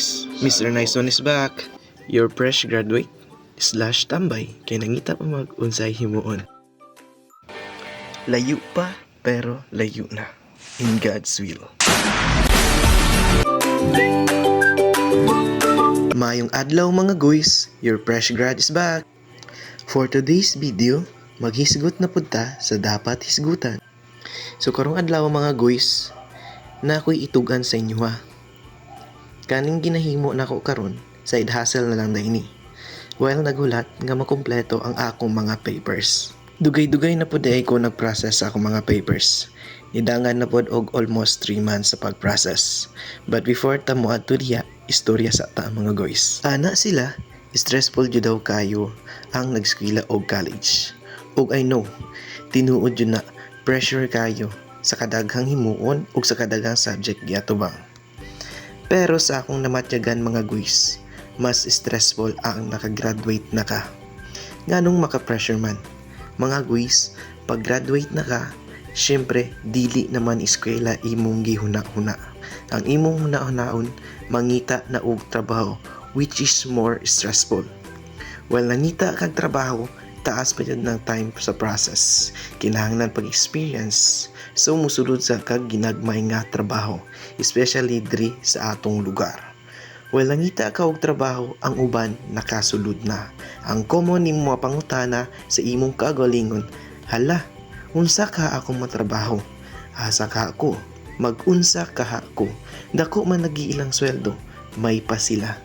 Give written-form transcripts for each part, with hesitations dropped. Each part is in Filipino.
guys, Mr. Nice One is back. Your fresh graduate / tambay kay nangita pa mag-unsay himuon. Layo pa pero layo na. In God's will. Mayong adlaw mga guys, your fresh grad is back. For today's video, maghisgot na punta sa dapat hisgutan. So karong adlaw mga guys, na ako'y itugan sa inyo ha. Kaning ginahimo na ko karon, side hustle na lang dahini. While nagulat nga makumpleto ang akong mga papers. Dugay-dugay na pod ay ko nag-process sa akong mga papers. Nidangan na pod og almost 3 months sa pag-process. But before ta mo adto diha, istorya sa ta mga guys. Ana sila, stressful jud daw kayo ang nagskwela og college. Og I know, tinuod jud na pressure kayo sa kadaghang himuon ug sa kadaghang subject giatubang. Pero sa akong namatyagan mga guys, mas stressful ang nakagraduate na ka. Nganong maka-pressure man? Mga guys, pag graduate na ka, syempre dili naman eskwela imong gihuna-huna. Ang imong huna-hunaon, mangita na og trabaho, which is more stressful. Well, nangita kag trabaho, taas pa yun ng time sa process. Kinahanglan pag-experience. So, musulod sa kag ginagmay nga trabaho, especially diri sa atong lugar. Well, nangita ka og trabaho, ang uban nakasulod na. Ang common nimo pangutana sa imong kagalingon, hala, unsa ka akong matrabaho? Asa ka ako? Mag-unsa ka ako? Dako man nagiilang sweldo, may pa sila.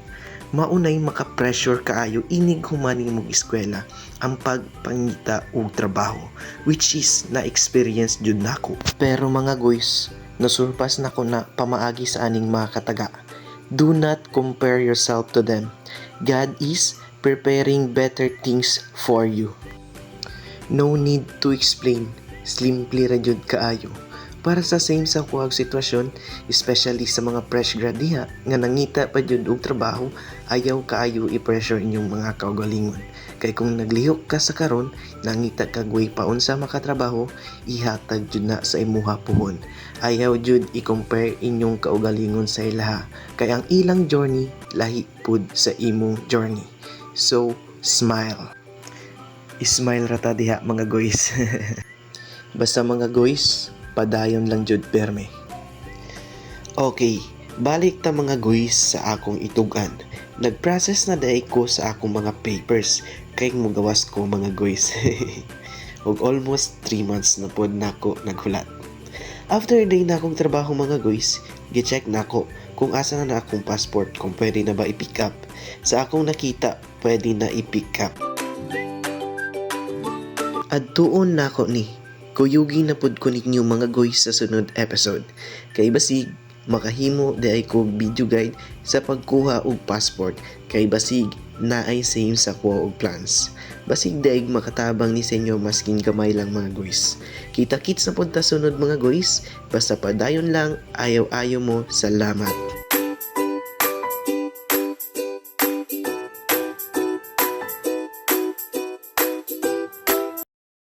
Maunay maka-pressure kaayo inig humaning mong eskwela ang pagpangita og trabaho, which is na-experience jud nako. Pero mga guys, nasurpas na ko na pamaagi sa aning mga kataga. Do not compare yourself to them. God is preparing better things for you. No need to explain. Simply ra jud kaayo. Para sa same sa kuwag sitwasyon, especially sa mga fresh grad diha nga nangita pa jud og trabaho, ayaw kaayo i-pressure inyong mga kaugalingon. Kay kung naglihok ka sa karon, nangita kag way paun sa makatrabaho, ihatag jud na sa imuha puhon. Ayaw jud i-compare inyong kaugalingon sa ilaha, kay ang ilang journey lahi pud sa imong journey. So, smile. Smile rata diha mga guys. Basta mga guys, padayon lang jud perme. Okay, balik ta mga guys sa akong itugan. Nag-process na daay ko sa akong mga papers kay mugawas ko mga guys. Og almost 3 months na pod nako naghulat. After day na akong trabaho mga guys, gi-check nako kung asa na akong passport, kung pwede na ba i-pick up. Sa akong nakita, pwede na i-pick up. Adtuon nako ni kuyugi na pod ko ninyo mga guys sa sunod episode. Kay basig, makahimo di ay ko video guide sa pagkuha og passport. Kay basig, naay same sa kuha og plans. Basig daig makatabang ni sa inyo masking kamay lang mga guys. Kita-kits na pod ta sunod mga guys. Basta padayon lang, ayaw-ayaw mo, salamat.